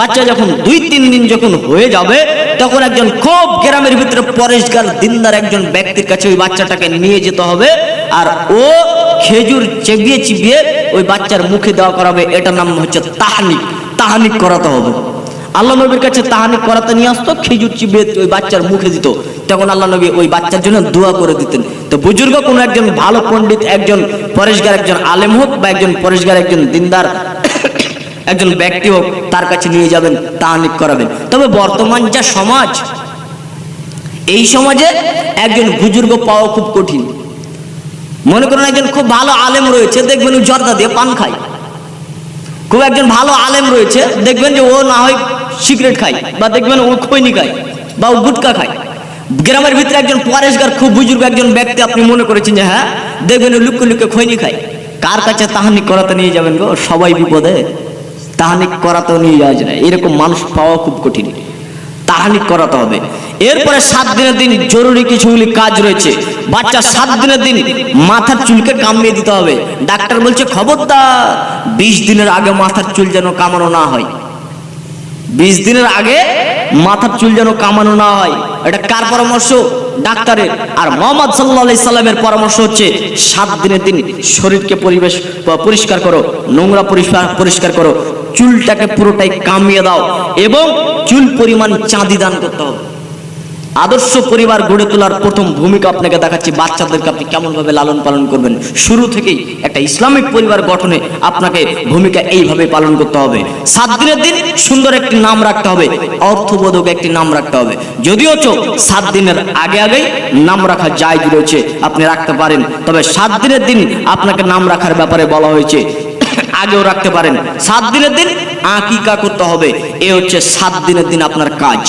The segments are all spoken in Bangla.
বাচ্চা যখন 2-3 দিন যখন হয়ে যাবে, তখন একজন খুব গ্রামের ভিতরে পরেশগার দিনদার একজন ব্যক্তির কাছে ওই বাচ্চাটাকে নিয়ে যেতে হবে, আর ও খেজুর চিবিয়ে চিবিয়ে ওই বাচ্চার মুখে দেওয়া করাবে। এটার নাম হচ্ছে তাহনিক। তাহনিক করাতে হবে। আল্লাহ নবীর কাছে তাহনিক করাতে নিয়ে আসতো, খেজুর চিবিয়ে ওই বাচ্চার মুখে দিত, তখন আল্লাহ নবী ওই বাচ্চার জন্য দোয়া করে দিতেন। তো বুজুর্গ কোনো একজন ভালো পণ্ডিত, একজন পরেশগার, একজন আলেম হোক বা একজন পরেশগার, একজন দিনদার একজন ব্যক্তি হোক, তার কাছে নিয়ে যাবেন, তাহনিক করাবেন। তবে বর্তমান যা সমাজ, এই সমাজে একজন বুজুর্গ পাওয়া খুব কঠিন। মনে করুন একজন খুব ভালো আলেম রয়েছে, দেখবেন ও জর্দা দিয়ে পান খায়। খুব একজন ভালো আলেম রয়েছে, দেখবেন যে ও না হয় সিগারেট খায়, বা দেখবেন ও খৈনি খায়, বা ও গুটকা খায়। গ্রামের ভিতরে একজন পরেশগার খুব বুজুর্গ একজন ব্যক্তি আপনি মনে করেছেন যে হ্যাঁ, দেখবেন ও লুকে লুকে খৈনি খায়। কার কাছে তাহনিক করাতে নিয়ে যাবেন গো? সবাই বিপদে। তাহনিক করাতেও নিয়ে যাওয়া যায় না, এরকম মানুষ পাওয়া খুব কঠিন। তাহনিক করাতে হবে। এরপরে 7 দিনের দিন জরুরি কিছুগুলি কাজ রয়েছে। বাচ্চা 7 দিনের দিন মাথার চুলকে কামিয়ে দিতে হবে। ডাক্তার বলছে খবরদার 20 দিনের আগে মাথার চুল যেন কামানো না হয়। 20 দিনের আগে মাথার চুল যেন কামানো না হয়। এটা কার পরামর্শ? ডাক্তারের। আর মুহাম্মদ সাল্লাল্লাহু আলাইহি সাল্লামের পরামর্শ হচ্ছে 7 দিনের দিন শরীরকে পরিষ্কার করো, নোংরা পরিষ্কার করো, চুলটাকে পুরোটাই কামিয়ে দাও, এবং চুল পরিমাণ চাঁদি দান করতে হবে। আদর্শ পরিবার গড়ে তোলার প্রথম ভূমিকা আপনাকে দেখাচ্ছি, বাচ্চাদেরকে আপনি কেমন ভাবে লালন পালন করবেন। শুরু থেকেই একটা ইসলামিক পরিবার গঠনে আপনাকে ভূমিকা এইভাবে পালন করতে হবে। 7 দিনের দিন সুন্দর একটি নাম রাখতে হবে, অর্থবোধক একটি নাম রাখতে হবে। যদিও 7 দিনের আগে আগেই নাম রাখা জায়েজ রয়েছে, আপনি রাখতে পারেন। তবে 7 দিনের দিন আপনাকে নাম রাখার ব্যাপারে বলা হয়েছে, আগেও রাখতে পারেন। 7 দিনের দিন আকিকা করতে হবে। এ হচ্ছে 7 দিনের দিন আপনার কাজ।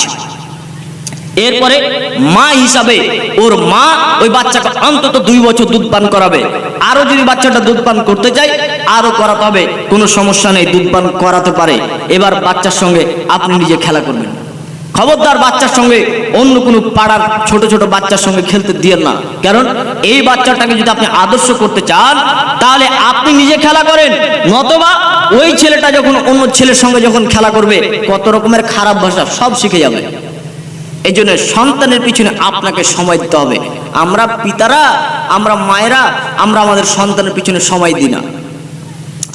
এরপরে মা হিসাবে ওর মা ওই বাচ্চাকে অন্তত 2 বছর দুধ পান করাবে। আরো যদি বাচ্চাটা দুধ পান করতে চায় আরো করাতে হবে, কোনো সমস্যা নেই, দুধ পান করাতে পারে। এবার বাচ্চার সঙ্গে আপনি নিজে খেলা করবেন। খবরদার বাচ্চার সঙ্গে অন্য কোনো পাড়ার ছোট ছোট বাচ্চার সঙ্গে খেলতে দিয়েন না। কারণ এই বাচ্চাটাকে যদি আপনি আদর্শ করতে চান, তাহলে আপনি নিজে খেলা করেন, নতবা ওই ছেলেটা যখন অন্য ছেলের সঙ্গে যখন খেলা করবে, কত রকমের খারাপ ভাষা সব শিখে যাবে। এই জন্য সন্তানের পিছনে আপনাকে সময় দিতে হবে। আমরা পিতারা, আমরা মায়েরা, আমরা আমাদের সন্তানের পিছনে সময় দিই না।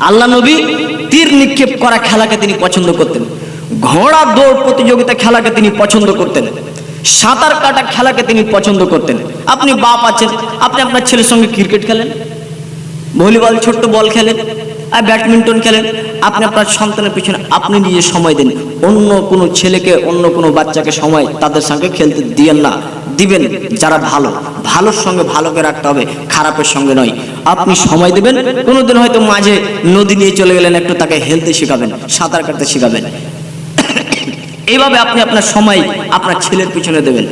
আল্লাহ নবী তীর নিক্ষেপ করা খেলাকে তিনি পছন্দ করতেন, ঘোড়া দৌড় প্রতিযোগিতা খেলাকে তিনি পছন্দ করতেন, সাঁতার কাটা খেলাকে তিনি পছন্দ করতেন। আপনি বাপ আছেন, আপনি আপনার ছেলের সঙ্গে ক্রিকেট খেলেন, ভলিবল ছোট্ট বল খেলেন, আর ব্যাডমিন্টন খেলেন। আপনি আপনার সন্তানের পিছনে আপনি নিজে সময় দেন। অন্য কোনো ছেলেকে, অন্য কোনো বাচ্চাকে সময় তাদের সঙ্গে খেলতে দিয়েন না। দিবেন যারা ভালো, ভালোর সঙ্গে ভালোকে রাখতে হবে, খারাপের সঙ্গে নয়। আপনি সময় দেবেন, কোনোদিন হয়তো মাঝে নদী নিয়ে চলে গেলেন, একটু তাকে হেলতে শেখাবেন, সাঁতার কাটতে শেখাবেন। এইভাবে আপনি আপনার সময় আপনার ছেলের পিছনে দেবেন।